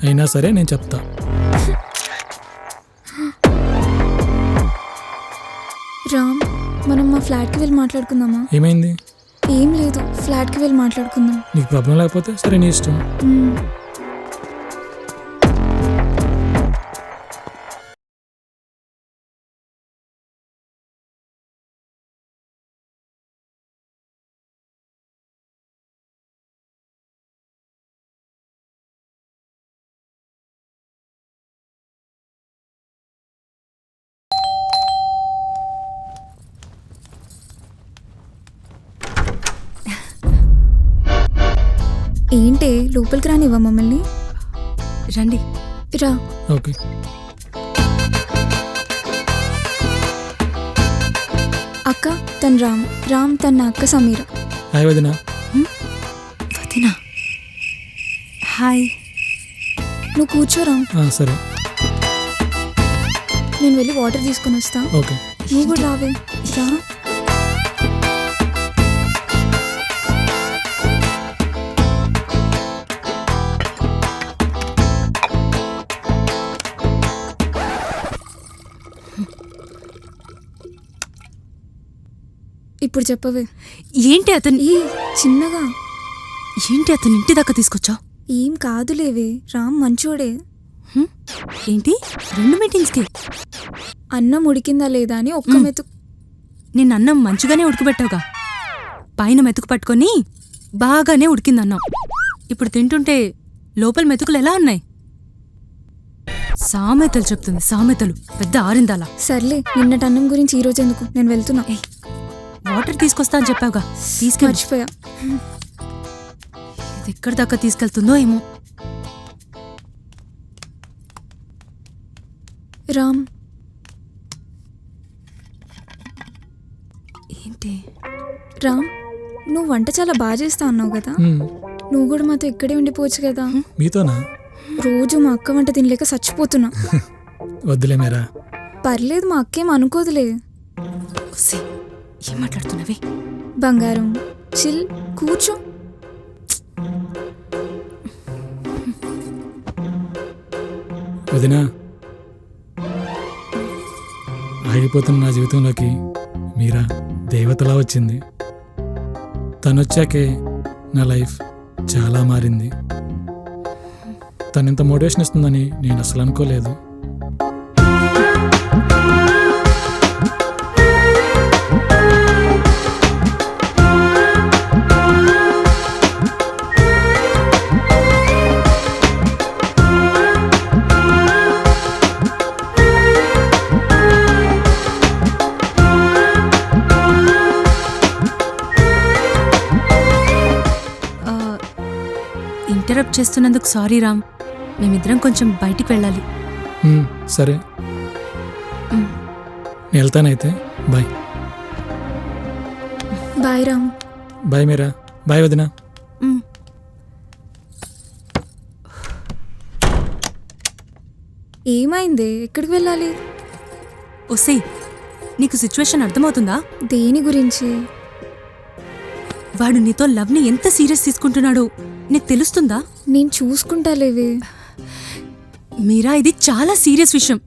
అయినా సరే నేను చెప్తా. రామ్, మనం మా ఫ్లాట్కి వెళ్ళి మాట్లాడుకుందామా? ఏమైంది? ఏం లేదు, ఫ్లాట్కి వెళ్ళి మాట్లాడుకుందాం. నీకు ప్రాబ్లం లేకపోతే సరే, నీ ఇష్టం. ఏంటే లోపలికి రానివ్వ మమ్మల్ని? రండి. రా. ఓకే. అక్క తను రామ్, రామ్ తన అక్క సమీర. హాయ్ వదినా. వదినా హాయ్. నువ్వు కూర్చోరా, సరే. నేను వెళ్ళి వాటర్ తీసుకొని వస్తా. ఓకే. నువ్వు కూడా రావే. రా. ఇప్పుడు చెప్పవే. ఏంటి అతను చిన్నగా ఏంటి అతను ఇంటి దాకా తీసుకొచ్చావు? ఏం కాదులేవే, రామ్ మంచోడే. ఏంటి 2 మీటింగ్స్కి? అన్నం ఉడికిందా లేదా అని ఒక్క మెతుకు. నిన్న అన్నం మంచిగానే ఉడికిపెట్టావుగా, పైన మెతుకు పట్టుకొని బాగానే ఉడికిందన్నావు. ఇప్పుడు తింటుంటే లోపల మెతుకులు ఎలా ఉన్నాయి? సామెతలు చెప్తుంది, సామెతలు. పెద్ద ఆరిందాలా. సర్లే, నిన్నటి అన్నం గురించి ఈరోజు ఎందుకు, నేను వెళ్తున్నా. వాటర్ తీసుకొస్తా అని చెప్పావుగా, తీసుకెళ్ళి. మర్చిపోయా. ఇది ఎక్కడి దాకా తీసుకెళ్తుందో ఏమో. రామ్, ఏంటి? రామ్, నువ్వు వంట చాలా బాగా చేస్తా అన్నావు కదా, నువ్వు కూడా మాతో ఇక్కడే ఉండిపోవచ్చు కదా. మీతోనా? రోజు మా అక్క వంట తినలేక చచ్చిపోతున్నా. వద్దులే మేరా. పర్లేదు, మా అక్కేం అనుకోదులే. ఏం మాట్లాడుతున్నావే? బంగారం, చిల్, కూర్చో. వదినా, ఆగిపోతున్న నా జీవితంలోకి మీరా దేవతలా వచ్చింది. తనొచ్చాకే నా లైఫ్ చాలా మారింది. తనింత మోటివేషన్ ఇస్తుందని నేను అసలు అనుకోలేదు. ఇంటరప్ట్ చేస్తున్నందుకు సారీ రామ్, మేమిద్దరం కొంచెం బయటికి వెళ్ళాలి. సరే, నేను వెళ్తానైతే. బాయ్. బాయ్ రామ్. బాయ్ మీరా. బాయ్ వదినా. ఏమైంది, ఎక్కడికి వెళ్ళాలి? ఒసే, నీకు సిచ్యువేషన్ అర్థమవుతుందా? దేని గురించి? వాడు నీతో లవ్ని ఎంత సీరియస్ తీసుకుంటున్నాడో నీకు తెలుస్తుందా? నేను చూసుకుంటాలేవే. మీరా, ఇది చాలా సీరియస్ విషయం.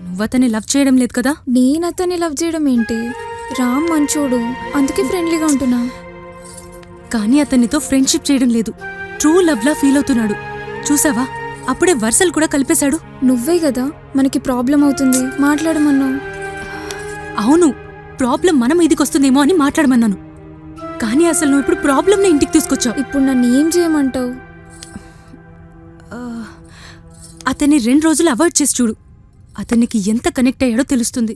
నువ్వతన్ని లవ్ చేయడం లేదు కదా? నేను అతన్ని లవ్ చేయడం ఏంటి? రామ్ మంచోడు, అందుకే ఫ్రెండ్లీగా ఉంటున్నా. కానీ అతనితో ఫ్రెండ్షిప్ చేయడం లేదు, ట్రూ లవ్లా ఫీల్ అవుతున్నాడు. చూసావా, అప్పుడే వరుసలు కూడా కలిపేశాడు. నువ్వే కదా మనకి ప్రాబ్లం అవుతుంది మాట్లాడమన్నావు. అవును, ప్రాబ్లం మన మీదికి వస్తుందేమో అని మాట్లాడమన్నాను. కానీ అసలు నువ్వు ఇప్పుడు ప్రాబ్లంని ఇంటికి తీసుకొచ్చావు. ఇప్పుడు నన్ను ఏం చేయమంటావు? అతన్ని 2 రోజులు అవాయిడ్ చేసి చూడు, అతనికి ఎంత కనెక్ట్ అయ్యాడో తెలుస్తుంది.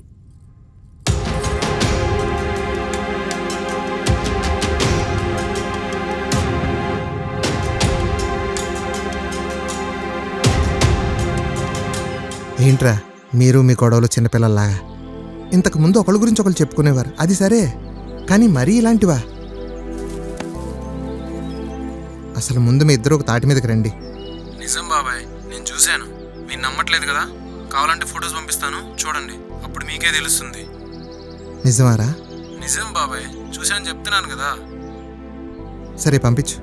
ఏంట్రా మీరు మీ గొడవలు చిన్నపిల్లల్లాగా? ఇంతకుముందు ఒకళ్ళ గురించి ఒకళ్ళు చెప్పుకునేవారు, అది సరే, కానీ మరీ ఇలాంటివా? అసలు ముందు మీ ఇద్దరు ఒక తాటి మీదకి రండి. నిజం బాబాయ్, నేను చూశాను. మీరు నమ్మట్లేదు కదా? కావాలంటే ఫొటోస్ పంపిస్తాను, చూడండి, అప్పుడు మీకే తెలుస్తుంది. నిజమారా? నిజం బాబాయ్, చూశాను చెప్తున్నాను కదా. సరే పంపించు.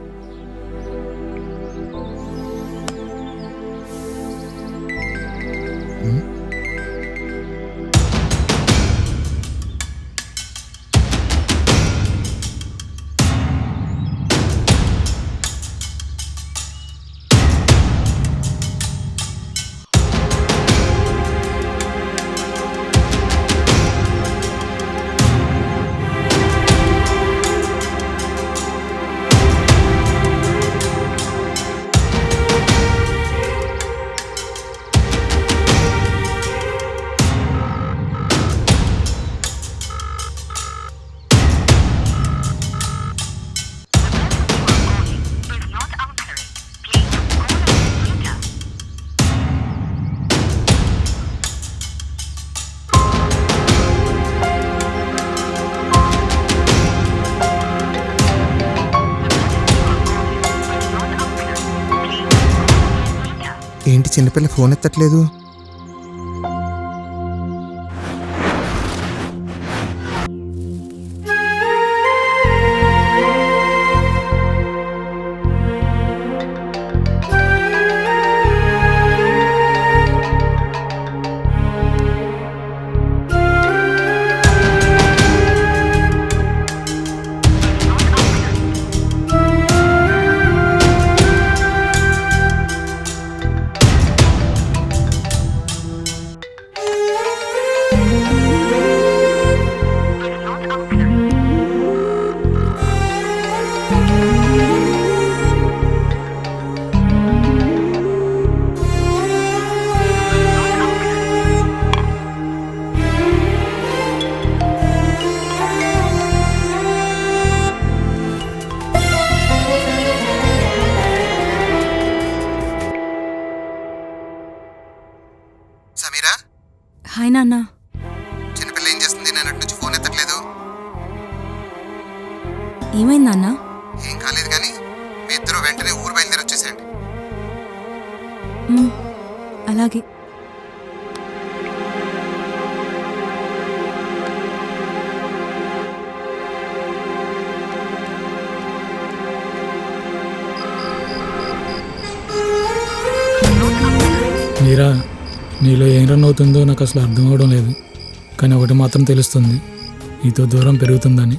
ఏంటి చిన్నపిల్ల ఫోన్ ఎత్తట్లేదు? సమీరా, హాయ్ నాన్న. చిన్నపిల్ల ఏం చేస్తుంది? నేను అటు నుంచి ఫోన్ ఎత్తట్లేదు. ఏమైంది నాన్న? ఏం కాలేదు కానీ మీ ఇద్దరు వెంటనే ఊరు బయలుదేరి వచ్చేసేయండి. అలాగే. మీరా, నీలో ఏం రన్ అవుతుందో నాకు అసలు అర్థం అవడం లేదు. కానీ ఒకటి మాత్రం తెలుస్తుంది, నీతో దూరం పెరుగుతుందని.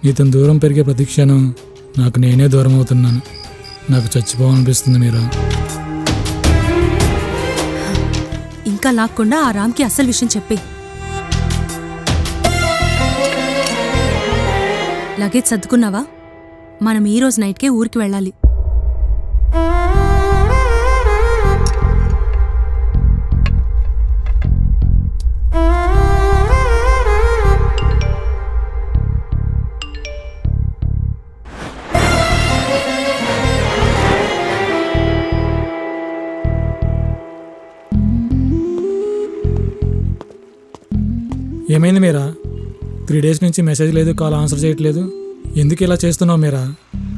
నీతో దూరం పెరిగే ప్రతి క్షణం నాకు నేనే దూరం అవుతున్నాను. నాకు చచ్చిపోవాలనిపిస్తుంది మీరా. ఇంకా లాక్కుండా ఆ రామ్కి అసలు విషయం చెప్పి. లగేజ్ సర్దుకున్నావా? మనం ఈరోజు నైట్కే ఊరికి వెళ్ళాలి. ఏమైంది మీరా? 3 days నుంచి మెసేజ్ లేదు, కాల్ ఆన్సర్ చేయట్లేదు. ఎందుకు ఇలా చేస్తున్నావు మీరా?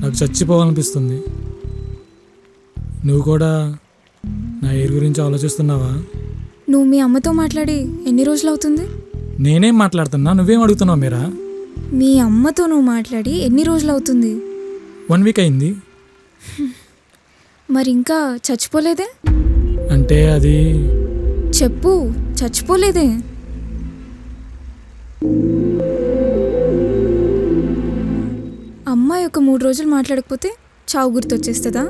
నాకు చచ్చిపోవాలనిపిస్తుంది. నువ్వు కూడా నా ఎయిర్ గురించి ఆలోచిస్తున్నావా? నువ్వు మీ అమ్మతో మాట్లాడి ఎన్ని రోజులు అవుతుంది? నేనేం మాట్లాడుతున్నా, నువ్వేం అడుగుతున్నావు మీరా? మీ అమ్మతో నువ్వు మాట్లాడి ఎన్ని రోజులు అవుతుంది? 1 week అయింది. మరి ఇంకా చచ్చిపోలేదే? అంటే అది చెప్పు, చచ్చిపోలేదే? అమ్మాయి ఒక 3 రోజులు మాట్లాడకపోతే చావు గుర్తొచ్చేస్తుందా?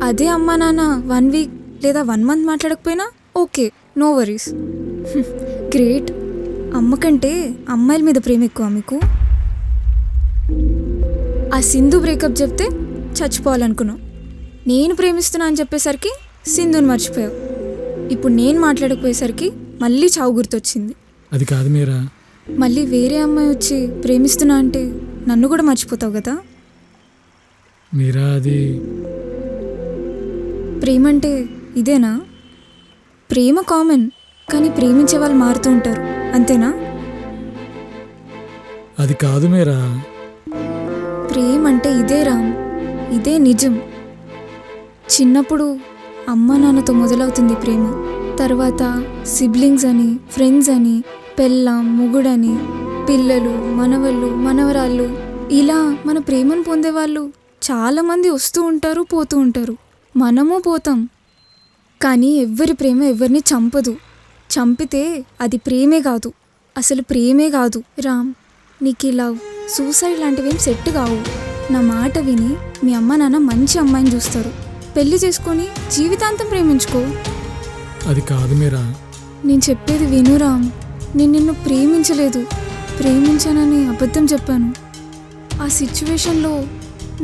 అదే అమ్మా నాన్న 1 week లేదా 1 month మాట్లాడకపోయినా ఓకే, నో వరీస్. గ్రేట్. అమ్మ కంటే అమ్మాయిల మీద ప్రేమ ఎక్కువ మీకు. ఆ సింధు బ్రేకప్ చెప్తే చచ్చిపోవాలనుకున్నావు. నేను ప్రేమిస్తున్నా అని చెప్పేసరికి సింధుని మర్చిపోయావు. ఇప్పుడు నేను మాట్లాడకపోయేసరికి మళ్ళీ చావు గుర్తొచ్చింది. అది కాదు మీరా. మళ్ళీ వేరే అమ్మాయి వచ్చి ప్రేమిస్తున్నా అంటే నన్ను కూడా మర్చిపోతావు కదా మీరా. అది ప్రేమ అంటే ఇదేనా? ప్రేమ కామన్, కానీ ప్రేమించే వాళ్ళు మారుతూ ఉంటారు, అంతేనా? అది కాదు మీరా. ప్రేమ అంటే ఇదే రామ్, ఇదే నిజం. చిన్నప్పుడు అమ్మ నాన్నతో మొదలవుతుంది ప్రేమ. తర్వాత సిబ్లింగ్స్ అని, ఫ్రెండ్స్ అని, పెళ్ళాం, మొగుడని, పిల్లలు, మనవళ్ళు, మనవరాళ్ళు, ఇలా మన ప్రేమను పొందేవాళ్ళు చాలామంది వస్తూ ఉంటారు, పోతూ ఉంటారు. మనము పోతాం. కానీ ఎవ్వరి ప్రేమ ఎవరిని చంపదు. చంపితే అది ప్రేమే కాదు, అసలు ప్రేమే కాదు. రామ్, నీకు ఈ లవ్ సూసైడ్ లాంటివేం సెట్ కావు. నా మాట విని మీ అమ్మ నాన్న మంచి అమ్మాయిని చూస్తారు, పెళ్లి చేసుకొని జీవితాంతం ప్రేమించుకో. అది కాదు మీరా. నేను చెప్పేది విను రామ్. నేను నిన్ను ప్రేమించలేదు, ప్రేమించానని అబద్ధం చెప్పాను. ఆ సిచ్యువేషన్లో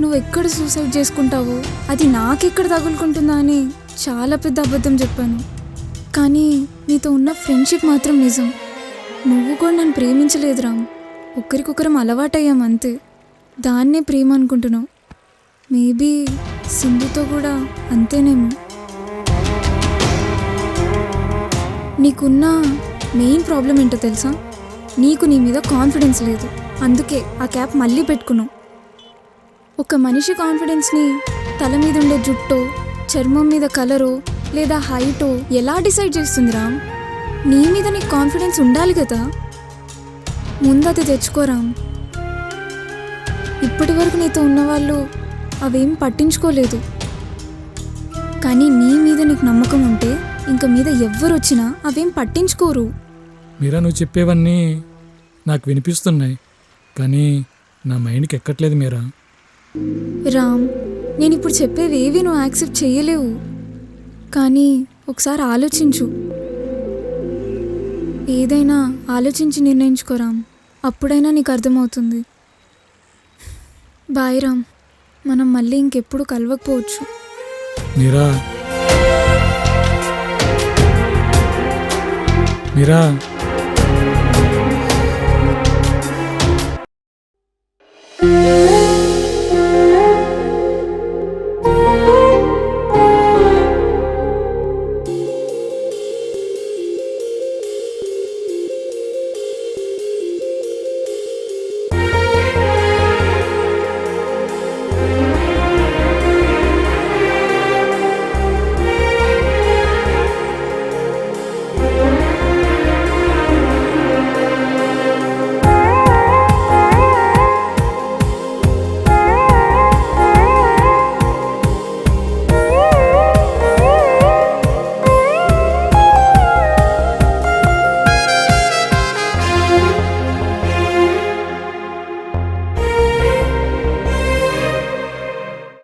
నువ్వు ఎక్కడ సూసైడ్ చేసుకుంటావో అది నాకెక్కడ తగులుకుంటుందా అని చాలా పెద్ద అబద్ధం చెప్పాను. కానీ నీతో ఉన్న ఫ్రెండ్షిప్ మాత్రం నిజం. నువ్వు కూడా నన్ను ప్రేమించలేదు రామ్, ఒకరికొకరం అలవాటయ్యాం అంతే. దాన్నే ప్రేమ అనుకుంటున్నావు. మేబీ సింధుతో కూడా అంతేనేమో. నీకున్న మెయిన్ ప్రాబ్లం ఏంటో తెలుసా? నీకు నీ మీద కాన్ఫిడెన్స్ లేదు, అందుకే ఆ క్యాప్ మళ్ళీ పెట్టుకున్నావు. ఒక మనిషి కాన్ఫిడెన్స్ని తల మీద ఉండే జుట్టో, చర్మం మీద కలరో లేదా హైటో ఎలా డిసైడ్ చేస్తుంది రామ్? నీ మీద నీకు కాన్ఫిడెన్స్ ఉండాలి కదా, ముందు అది తెచ్చుకోరామ్. ఇప్పటి వరకు నీతో ఉన్నవాళ్ళు అవేం పట్టించుకోలేదు, కానీ నీ మీద నీకు నమ్మకం ఉంటే ఇంక మీద ఎవ్వరు వచ్చినా అవేం పట్టించుకోరు. మీరా, నువ్వు చెప్పేవన్నీ నాకు వినిపిస్తున్నాయి, కానీ నా మైండ్కి ఎక్కట్లేదు మీరా. రామ్, నేను ఇప్పుడు చెప్పేవేవి నువ్వు యాక్సెప్ట్ చేయలేవు, కానీ ఒకసారి ఆలోచించు. ఏదైనా ఆలోచించి నిర్ణయించుకో రామ్, అప్పుడైనా నీకు అర్థమవుతుంది. బాయ్ రామ్, మనం మళ్ళీ ఇంకెప్పుడు కలవకపోవచ్చు. మీరా, మీరా. ఆ